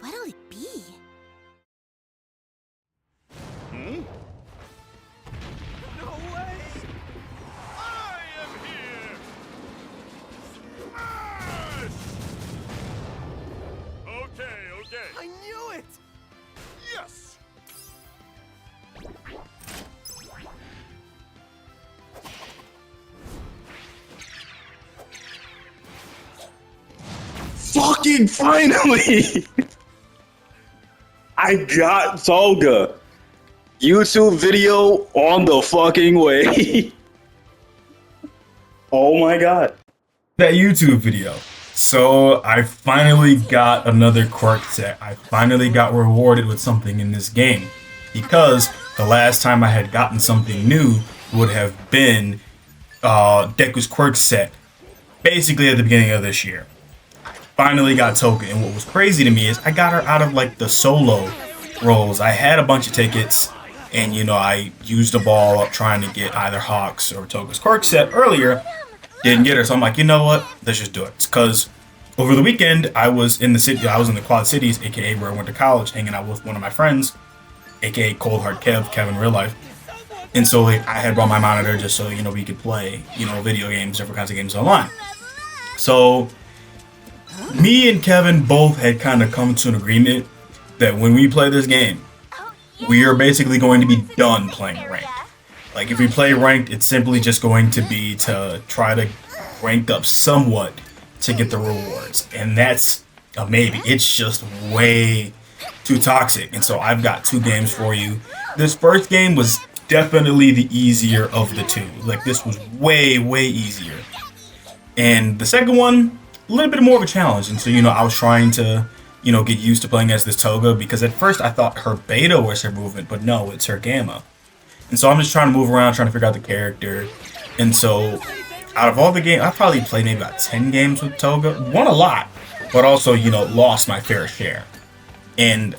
What'll it be? No way! I am here! Smash! Okay. I knew it! Yes! Fucking finally! I got Toga. YouTube video on the fucking way. Oh my god. That YouTube video. So I finally got another quirk set. I finally got rewarded with something in this game. Because the last time I had gotten something new would have been Deku's quirk set. Basically at the beginning of this year. Finally got Toga, and what was crazy to me is I got her out of like the solo roles. I had a bunch of tickets, and you know, I used the ball up trying to get either Hawks or Toga's quirk set earlier. Didn't get her, so I'm like, you know what? Let's just do it. Because over the weekend I was in the city. I was in the Quad Cities, aka where I went to college, hanging out with one of my friends, aka Cold Hard Kevin real life. And so like, I had brought my monitor just so you know we could play video games, different kinds of games online. So me and Kevin both had kind of come to an agreement that when we play this game, we are basically going to be done playing ranked. Like if we play ranked, it's simply just going to be to try to rank up somewhat to get the rewards. And that's a maybe. It's just way too toxic. And so I've got two games for you. This first game was definitely the easier of the two. Like this was way easier. And the second one, a little bit more of a challenge. And so, I was trying to, get used to playing as this Toga, because at first I thought her beta was her movement, but no, it's her gamma. And so I'm just trying to move around, trying to figure out the character. And so out of all the games, I probably played maybe about 10 games with Toga. Won a lot, but also, lost my fair share. And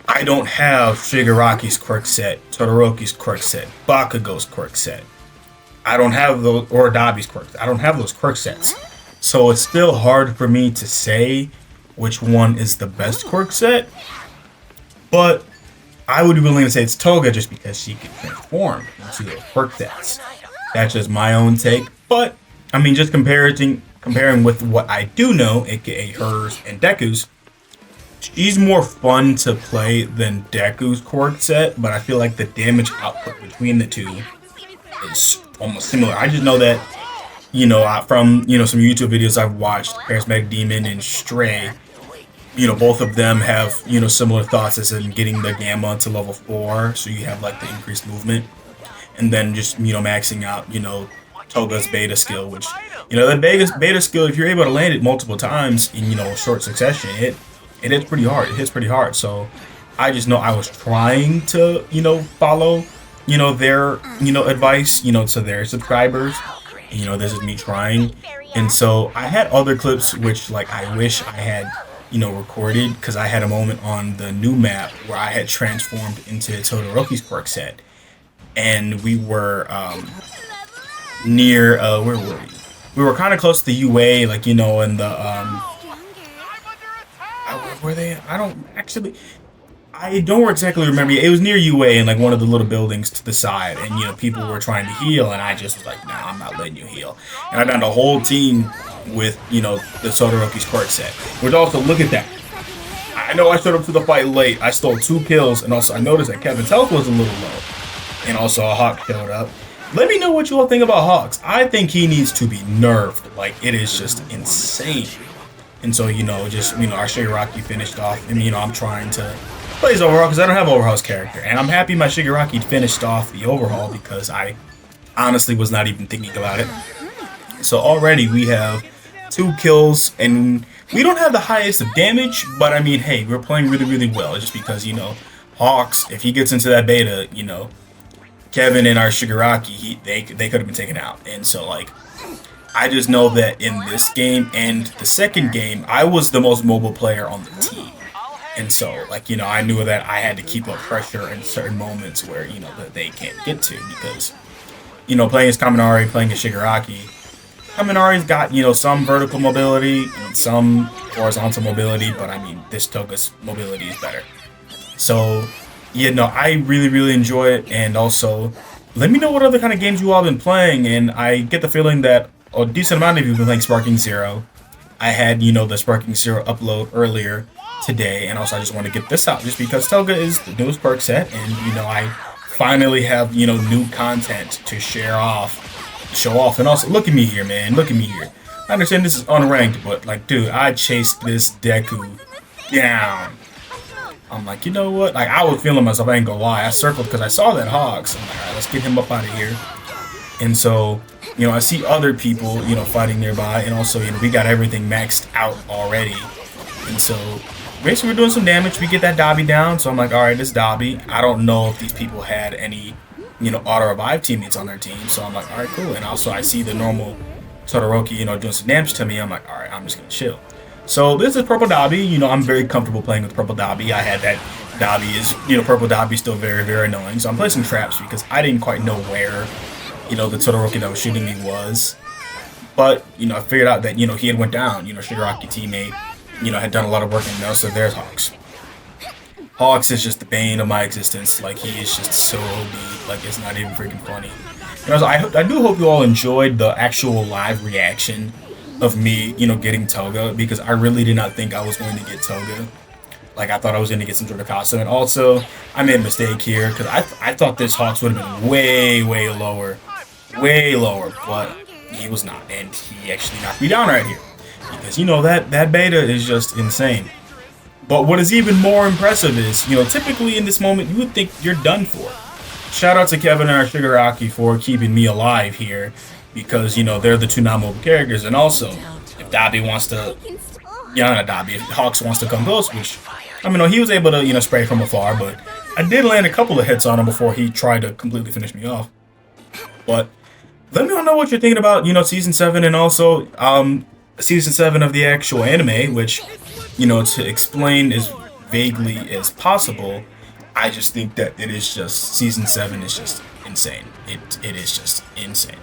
I don't have Shigaraki's quirk set, Todoroki's quirk set, Bakugo's quirk set. I don't have those, or Dabi's quirk. I don't have those quirk sets. So it's still hard for me to say which one is the best quirk set. But I would be willing to say it's Toga just because she can transform into those quirk sets. That's just my own take. But, I mean, just comparing with what I do know, aka hers and Deku's, she's more fun to play than Deku's quirk set, but I feel like the damage output between the two is almost similar. I just know that, from, some YouTube videos I've watched, Charismatic Demon and Stray, both of them have, similar thoughts as in getting the Gamma to level 4, so you have like the increased movement, and then just, maxing out, Toga's beta skill, which, the beta skill, if you're able to land it multiple times in, short succession, it hits pretty hard. It hits pretty hard. So I just know I was trying to, follow, their, advice, to their subscribers. This is me trying. And so I had other clips which like I wish I had, recorded, because I had a moment on the new map where I had transformed into Todoroki's quirk set. And we were near where were we? We were kind of close to the UA, like, in the were they? I don't exactly remember. It was near UA in like one of the little buildings to the side, and people were trying to heal, and I just was like, nah, I'm not letting you heal. And I found a whole team with the Todoroki's quirk set. Which also, look at that. I know I showed up to the fight late. I stole 2 kills, and also I noticed that Kevin's health was a little low, and also a Hawk showed up. Let me know what you all think about Hawks. I think he needs to be nerfed. Like, it is just insane. And so, just, our Shigaraki finished off. And, I'm trying to play his overhaul because I don't have Overhaul's character. And I'm happy my Shigaraki finished off the overhaul because I honestly was not even thinking about it. So already we have 2 kills, and we don't have the highest of damage, but I mean, hey, we're playing really, really well, just because, you know, Hawks, if he gets into that beta, you know, Kevin and our Shigaraki, they could have been taken out. And so, like, I just know that in this game and the second game, I was the most mobile player on the team. And so, like, you know, I knew that I had to keep up pressure in certain moments where, you know, that they can't get to, because, you know, playing as Kaminari, playing as Shigaraki, Kaminari's got, you know, some vertical mobility and some horizontal mobility, but I mean, this Toga's mobility is better. So, yeah, no, I really, really enjoy it. And also, let me know what other kind of games you all been playing. And I get the feeling that a decent amount of you have been playing Sparking Zero. I had, you know, the Sparking Zero upload earlier today, and also I just want to get this out just because Toga is the newest quirk set, and, you know, I finally have, you know, new content to show off. And also, look at me here, man, look at me here. I understand this is unranked, but, like, dude, I chased this Deku down. I'm like, you know what, like, I was feeling myself, I ain't gonna lie. I circled because I saw that hog, so I'm like, alright, let's get him up out of here. And so, you know, I see other people, you know, fighting nearby, and also, you know, we got everything maxed out already. And so, basically, we're doing some damage. We get that Dobby down, so I'm like, alright, this Dobby. I don't know if these people had any, you know, auto-revive teammates on their team, so I'm like, alright, cool. And also, I see the normal Todoroki, you know, doing some damage to me. I'm like, alright, I'm just gonna chill. So, this is Purple Dobby. You know, I'm very comfortable playing with Purple Dobby. I had that Dobby is, you know, Purple Dobby still very, very annoying. So, I'm playing some traps because I didn't quite know where, you know, the Todoroki that was shooting me was. But, you know, I figured out that, you know, he had went down. You know, Shigaraki teammate, you know, had done a lot of work in there, so there's Hawks. Hawks is just the bane of my existence. Like, he is just so OD. Like, it's not even freaking funny. And also, I do hope you all enjoyed the actual live reaction of me, you know, getting Toga, because I really did not think I was going to get Toga. Like, I thought I was going to get some sort of costume. And also, I made a mistake here, because I thought this Hawks would have been way, way lower. Way lower, but he was not. And he actually knocked me down right here. Because, you know, that beta is just insane. But what is even more impressive is, you know, typically in this moment, you would think you're done for. Shout out to Kevin and our Shigaraki for keeping me alive here. Because, you know, they're the two non-mobile characters. And also, if Dobby wants to... Yeah, not Dobby. If Hawks wants to come close, which... I mean, no, he was able to, you know, spray from afar. But I did land a couple of hits on him before he tried to completely finish me off. But let me know what you're thinking about, you know, Season 7 and also... Season 7 of the actual anime, which, you know, to explain as vaguely as possible, I just think that it is just, Season 7 is just insane. It is just insane.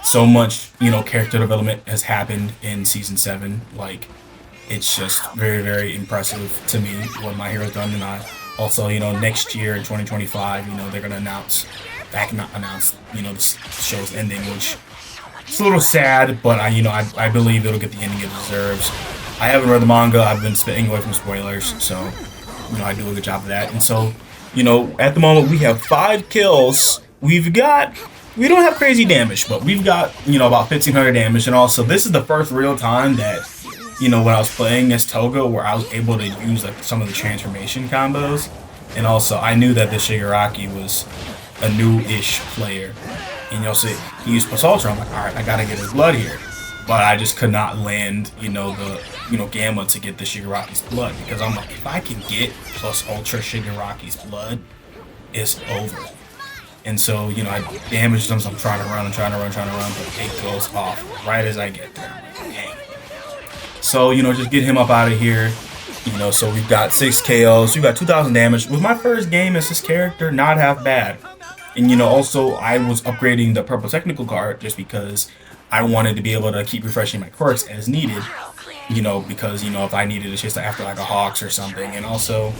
So much, you know, character development has happened in Season 7. Like, it's just very, very impressive to me what My Hero's done. And I also, you know, next year in 2025, you know, they're going to announce, you know, the show's ending, which... It's a little sad, but I believe it'll get the ending it deserves. I haven't read the manga. I've been staying away from spoilers, so, you know, I do a good job of that. And so, you know, at the moment we have 5 kills. We don't have crazy damage, but we've got, you know, about 1,500 damage. And also, this is the first real time that, you know, when I was playing as Toga, where I was able to use like some of the transformation combos. And also, I knew that the Shigaraki was a new-ish player. And you know, so he used Plus Ultra. I'm like, alright, I gotta get his blood here. But I just could not land, you know, the Gamma to get the Shigaraki's blood. Because I'm like, if I can get Plus Ultra Shigaraki's blood, it's over. And so, you know, I damaged him, so I'm trying to run, but it goes off right as I get there. Dang. So, you know, just get him up out of here. You know, so we've got 6 KOs, we've got 2,000 damage. With my first game as this character, not half bad. And, you know, also, I was upgrading the purple technical card just because I wanted to be able to keep refreshing my quirks as needed. You know, because, you know, if I needed to chase after, like, a Hawks or something. And also,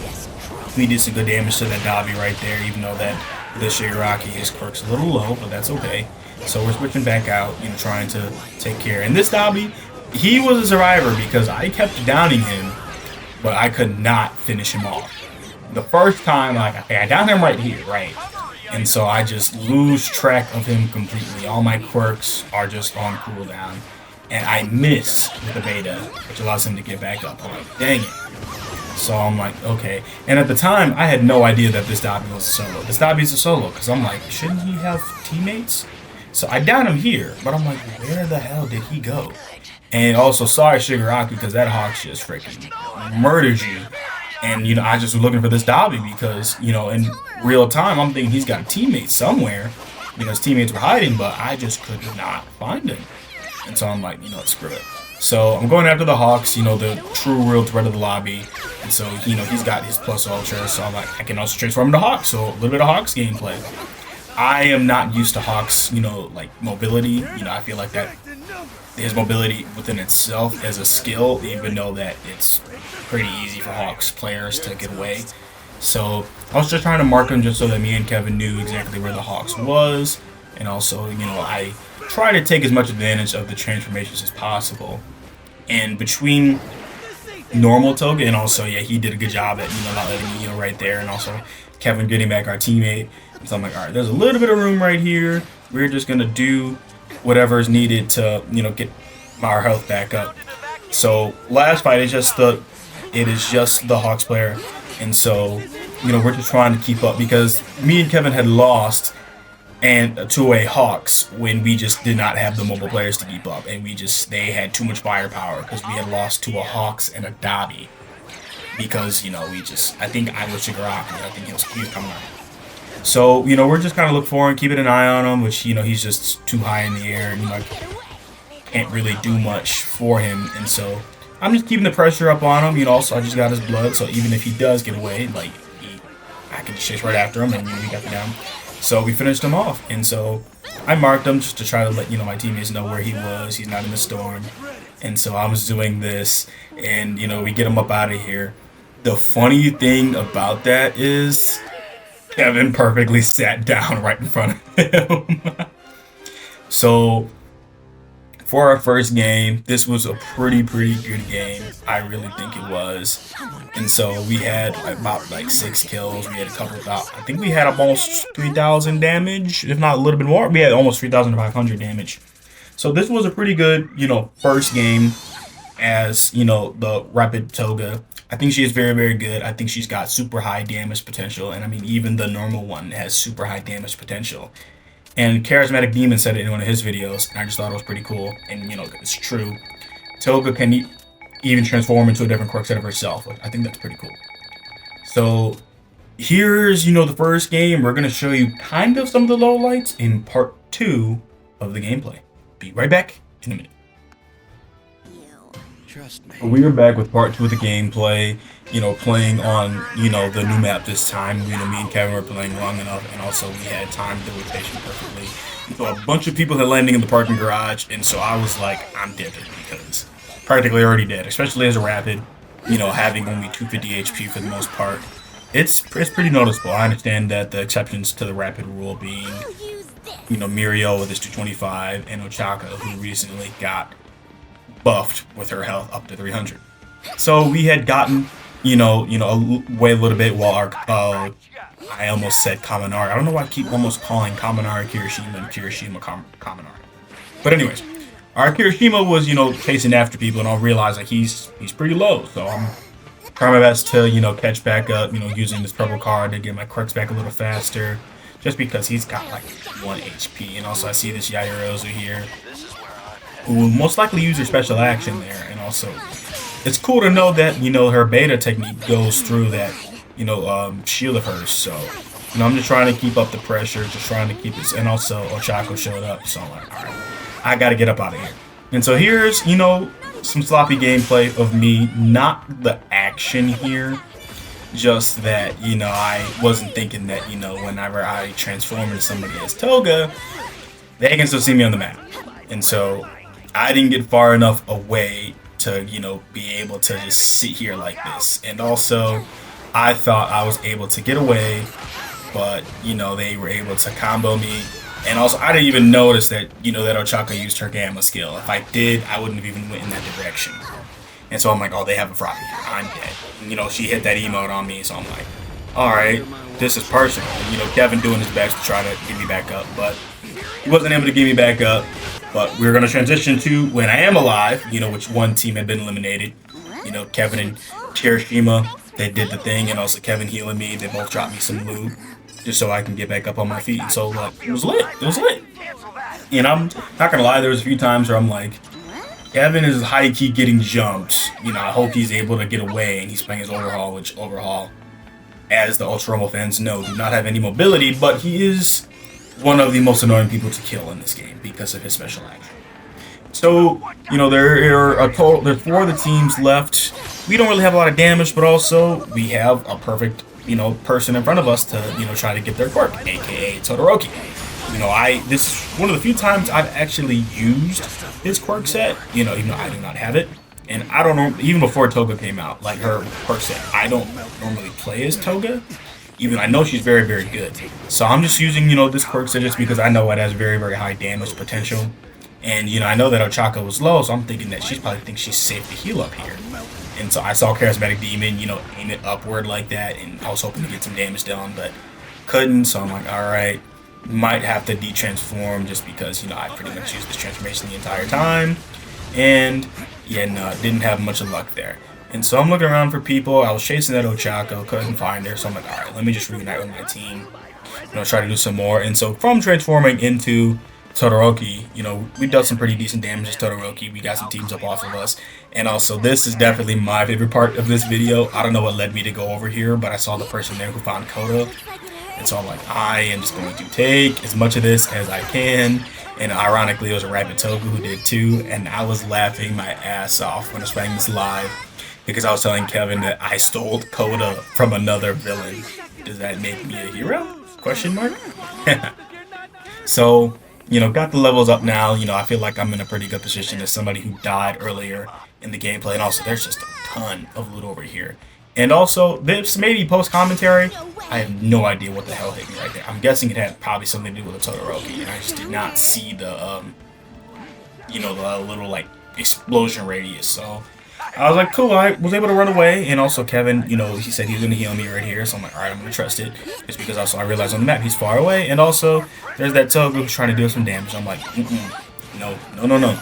we did some good damage to that Dobby right there, even though that the Shigaraki, his quirk's a little low, but that's okay. So we're switching back out, you know, trying to take care. And this Dobby, he was a survivor because I kept downing him, but I could not finish him off. The first time, like, okay, I downed him right here, right? And so I just lose track of him completely. All my quirks are just on cooldown. And I miss with the beta, which allows him to get back up. I'm like, dang it. So I'm like, okay. And at the time, I had no idea that this Dobby was a solo. This Dobby's a solo, because I'm like, shouldn't he have teammates? So I down him here, but I'm like, where the hell did he go? And also, sorry, Shigaraki, because that Hawks just freaking murdered you. And, I just was looking for this Dabi because, in real time, I'm thinking he's got a teammate somewhere. His teammates were hiding, but I just could not find him. And so I'm like, screw it. So I'm going after the Hawks, the true real threat of the lobby. And so, he's got his plus ultra. So I'm like, I can also transform him to Hawks. So a little bit of Hawks gameplay. I am not used to Hawks, like mobility. I feel like that his mobility within itself as a skill, even though that it's pretty easy for Hawks players to get away. So I was just trying to mark him just so that me and Kevin knew exactly where the Hawks was. And also, I try to take as much advantage of the transformations as possible. And between normal Toga and also, yeah, he did a good job at, not letting me, right there. And also Kevin getting back our teammate. So I'm like, all right, there's a little bit of room right here. We're just going to do whatever is needed to, get our health back up. So last fight is just the Hawks player. And so, we're just trying to keep up because me and Kevin had lost and to a Hawks when we just did not have the mobile players to keep up. And they had too much firepower because we had lost to a Hawks and a Dabi. Because, I think I was Shigaraki. I think he was coming out. So, we're just kind of look for him, keeping an eye on him, which, he's just too high in the air. And, I can't really do much for him. And so I'm just keeping the pressure up on him. Also, I just got his blood. So even if he does get away, I can just chase right after him and, we got the down. So we finished him off. And so I marked him just to try to let, my teammates know where he was. He's not in the storm. And so I was doing this and, we get him up out of here. The funny thing about that is Kevin perfectly sat down right in front of him. So for our first game, this was a pretty good game. I really think it was. And so we had about 6 kills. We had a couple about, I think we had almost 3,000 damage, if not a little bit more. We had almost 3,500 damage. So this was a pretty good, first game as, the Rapid Toga. I think she is very good. I think she's got super high damage potential. And I mean, even the normal one has super high damage potential. And Charismatic Demon said it in one of his videos. And I just thought it was pretty cool. And, it's true. Toga can even transform into a different quirk set of herself. I think that's pretty cool. So here's, the first game. We're going to show you kind of some of the lowlights in part 2 of the gameplay. Be right back in a minute. Trust me. We are back with part 2 of the gameplay, playing on, the new map this time. Me and Kevin were playing long enough, and also we had timed the rotation perfectly. So a bunch of people had landing in the parking garage, and so I was like, I'm dipping because practically already dead, especially as a Rapid, having only 250 HP for the most part. It's pretty noticeable. I understand that the exceptions to the Rapid rule being, Muriel with his 225 and Ochaka, who recently got buffed with her health up to 300. So we had gotten, away a little bit while our, I almost said Kaminari. I don't know why I keep almost calling Kaminari Kirishima and Kirishima Kaminari. But anyways, our Kirishima was, chasing after people, and I realized he's pretty low. So I'm trying my best to, catch back up, using this purple card to get my quirks back a little faster. Just because he's got 1 HP. And also I see this Yairozu here, who will most likely use her special action there. And also, it's cool to know that, her beta technique goes through that, shield of hers. So, I'm just trying to keep up the pressure, just trying to keep it. And also, Ochako showed up. So I'm like, all right, I got to get up out of here. And so here's, some sloppy gameplay of me, not the action here. Just that, I wasn't thinking that, whenever I transform into somebody as Toga, they can still see me on the map. And so I didn't get far enough away to, be able to just sit here like this. And also, I thought I was able to get away, but, they were able to combo me. And also, I didn't even notice that, that Ochaka used her Gamma skill. If I did, I wouldn't have even went in that direction. And so I'm like, oh, they have a Froppy here. I'm dead. And, she hit that emote on me, so I'm like, all right, this is personal. And, Kevin doing his best to try to get me back up, but he wasn't able to get me back up. But we're going to transition to when I am alive, which one team had been eliminated. Kevin and Kirishima, they did the thing, and also Kevin healing me. They both dropped me some loot just so I can get back up on my feet. And so, it was lit. It was lit. And I'm not going to lie, there was a few times where I'm like, Kevin is high-key getting jumped. You know, I hope he's able to get away, and he's playing his Overhaul, which Overhaul, as the Ultra Rumble fans know, do not have any mobility, but he is one of the most annoying people to kill in this game because of his special action. So, you know, there are 4 of the teams left. We don't really have a lot of damage, but also we have a perfect, you know, person in front of us to, you know, try to get their quirk, aka Todoroki. You know, this is one of the few times I've actually used his quirk set, you know, even though I do not have it. And I don't know, even before Toga came out, like her quirk set, I don't normally play as Toga, even though I know she's very, very good. So I'm just using, you know, this quirk set just because I know it has very, very high damage potential. And, you know, I know that Ochako was low, so I'm thinking that she probably thinks she's safe to heal up here. And so I saw Charismatic Demon, you know, aim it upward like that, and I was hoping to get some damage done, but couldn't, so I'm like, alright, might have to de-transform just because, you know, I pretty much used this transformation the entire time. And, yeah, no, didn't have much of luck there. And so I'm looking around for people. I was chasing that Ochako, couldn't find her, so I'm like, alright, let me just reunite with my team. You know, try to do some more. And so from transforming into Todoroki, you know, we dealt some pretty decent damage to Todoroki. We got some teams up off of us. And also, this is definitely my favorite part of this video. I don't know what led me to go over here, but I saw the person there who found Koda. And so I'm like, I am just going to take as much of this as I can. And ironically, it was a Rapid Toku who did too. And I was laughing my ass off when I was playing this live, because I was telling Kevin that I stole Koda from another villain. Does that make me a hero? Question mark? So, you know, got the levels up now. You know, I feel like I'm in a pretty good position as somebody who died earlier in the gameplay. And also, there's just a ton of loot over here. And also, this maybe post-commentary, I have no idea what the hell hit me right there. I'm guessing it had probably something to do with the Todoroki, and I just did not see the, you know, the little, like, explosion radius. So I was like, cool, I was able to run away. And also, Kevin, you know, he said he was going to heal me right here. So I'm like, all right, I'm going to trust it. Just because also I realized on the map he's far away. And also, there's that Toga who's trying to do some damage. I'm like, no.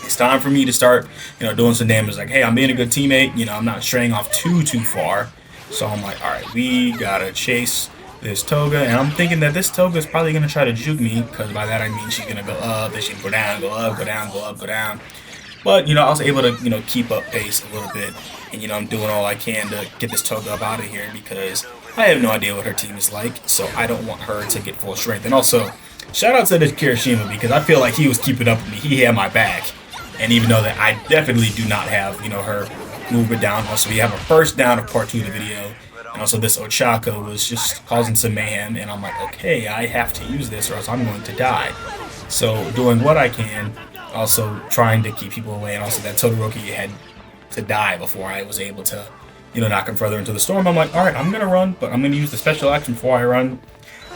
It's time for me to start, you know, doing some damage. Like, hey, I'm being a good teammate. You know, I'm not straying off too far. So I'm like, all right, we got to chase this Toga. And I'm thinking that this Toga is probably going to try to juke me. Because by that, I mean she's going to go up. Then she can go down, go up, go down, go up, go down. But, you know, I was able to, you know, keep up pace a little bit. And, you know, I'm doing all I can to get this Toga up out of here because I have no idea what her team is like. So I don't want her to get full strength. And also, shout out to this Kirishima because I feel like he was keeping up with me. He had my back. And even though that I definitely do not have, you know, her movement down. Also, we have a first down of part 2 of the video. And also this Ochako was just causing some mayhem. And I'm like, okay, I have to use this or else I'm going to die. So doing what I can. Also trying to keep people away, and also that Todoroki had to die before I was able to, you know, knock him further into the storm. I'm like, alright, I'm gonna run, but I'm gonna use the special action before I run.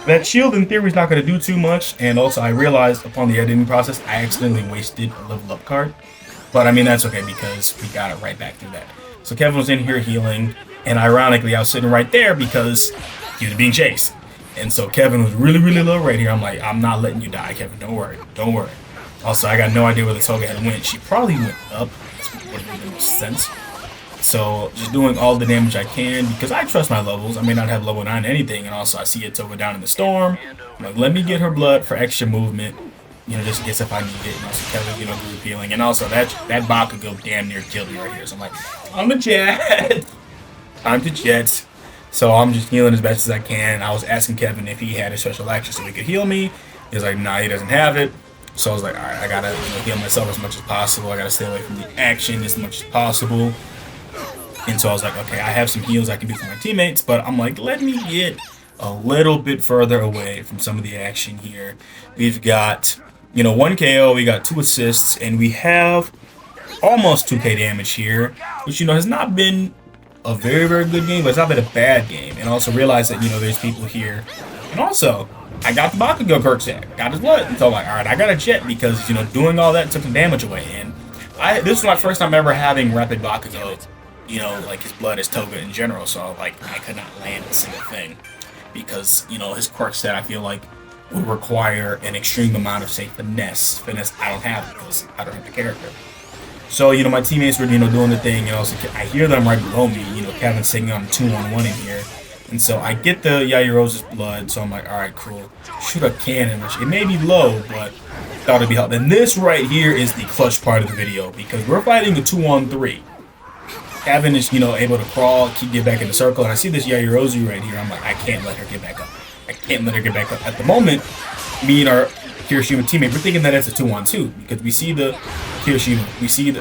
That shield in theory is not gonna do too much, and also I realized upon the editing process I accidentally wasted a level up card. But I mean that's okay because we got it right back through that. So Kevin was in here healing, and ironically I was sitting right there because he was being chased. And so Kevin was really low right here. I'm like, I'm not letting you die, Kevin, don't worry. Also, I got no idea where the Toga had went. She probably went up. That would make the most sense. So, just doing all the damage I can because I trust my levels. I may not have level 9 anything. And also, I see a Toga down in the storm. I'm like, let me get her blood for extra movement. You know, just in case if I need it. And also, Kevin, you know, group healing. And also, that Bakugo damn near killed me right here. So, I'm like, I'm a jet. Time to jet. So, I'm just healing as best as I can. I was asking Kevin if he had a special action so he could heal me. He was like, nah, he doesn't have it. So I was like, alright, I gotta, you know, heal myself as much as possible. I gotta stay away from the action as much as possible. And so I was like, okay, I have some heals I can do for my teammates, but I'm like, let me get a little bit further away from some of the action here. We've got, you know, 1 KO, we got 2 assists, and we have almost 2k damage here, which, you know, has not been a very good game, but it's not been a bad game. And also realize that, you know, there's people here. And also, I got the Bakugo quirk set, got his blood, and so I'm like, alright, I got a jet because, you know, doing all that took some damage away. And this was my first time ever having Rapid Bakugo, you know, like his blood is Toga in general, so like I could not land a single thing because, you know, his quirk set I feel like would require an extreme amount of, say, finesse I don't have because I don't have the character. So, you know, my teammates were, you know, doing the thing, and also I hear them right below me, you know, Kevin's taking on 2-on-1 in here. And so I get the Yairosa's blood, so I'm like, alright, cool. Shoot a cannon, which it may be low, but thought it'd be helpful. And this right here is the clutch part of the video because we're fighting a 2-on-3. Kevin is, able to crawl, get back in the circle, and I see this Yajirozu right here. I'm like, I can't let her get back up. I can't let her get back up. At the moment, me and our Kirishima teammate, we're thinking that it's a 2-on-2 because we see the Kirishima, we see the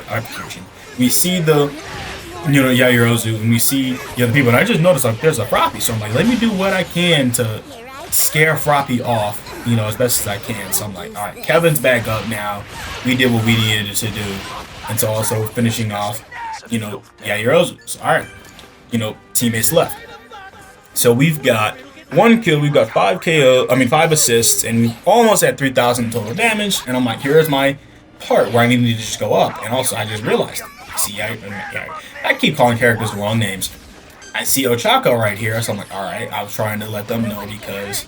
Yajirozu, and we see the other people. And I just noticed like there's a Froppy, so I'm like, let me do what I can to scare Froppy off, as best as I can. So I'm like, all right, Kevin's back up now. We did what we needed to do, and so also finishing off, Yajirozu. So all right, teammates left. So we've got 1 kill, we've got 5 assists, and we've almost at 3,000 total damage. And I'm like, here's my part where I need to just go up. And also, I just realized, I keep calling characters the wrong names. I see Ochako right here, so I'm like, all right, I was trying to let them know because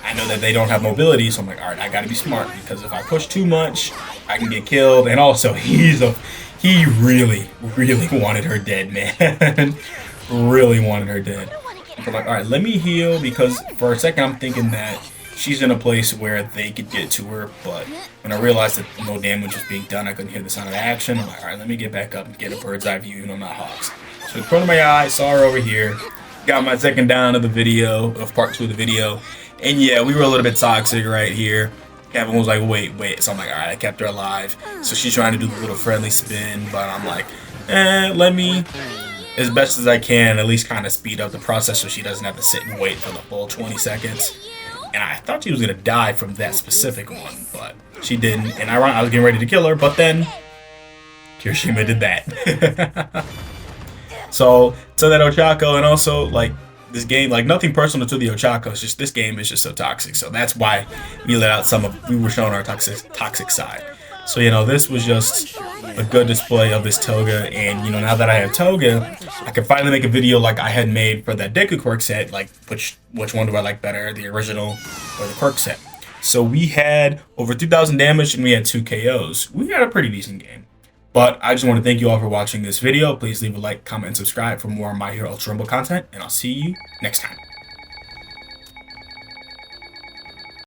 I know that they don't have mobility. So I'm like, all right, I got to be smart because if I push too much, I can get killed. And also, he really, really wanted her dead, man. Really wanted her dead. I'm like, all right, let me heal because for a second I'm thinking that she's in a place where they could get to her, but when I realized that no damage was being done, I couldn't hear the sound of action. I'm like, all right, let me get back up and get a bird's eye view, I'm not Hawks. So in front of my eye, saw her over here, got my second down of the video, of part 2 of the video, and yeah, we were a little bit toxic right here. Kevin was like, wait, so I'm like, all right, I kept her alive. So she's trying to do the little friendly spin, but I'm like, let me, as best as I can, at least kind of speed up the process so she doesn't have to sit and wait for the full 20 seconds. And I thought she was going to die from that specific one, but she didn't. And I was getting ready to kill her, but then Kirishima did that. So, to that Ochako, and also, like, this game, like, nothing personal to the Ochako, it's just, this game is just so toxic. So that's why we let out we were showing our toxic side. So, this was just a good display of this Toga, and, now that I have Toga, I can finally make a video like I had made for that Deku Quirk set, like, which one do I like better, the original or the Quirk set. So we had over 2,000 damage, and we had 2 KOs. We had a pretty decent game. But I just want to thank you all for watching this video. Please leave a like, comment, and subscribe for more My Hero Ultra Rumble content, and I'll see you next time.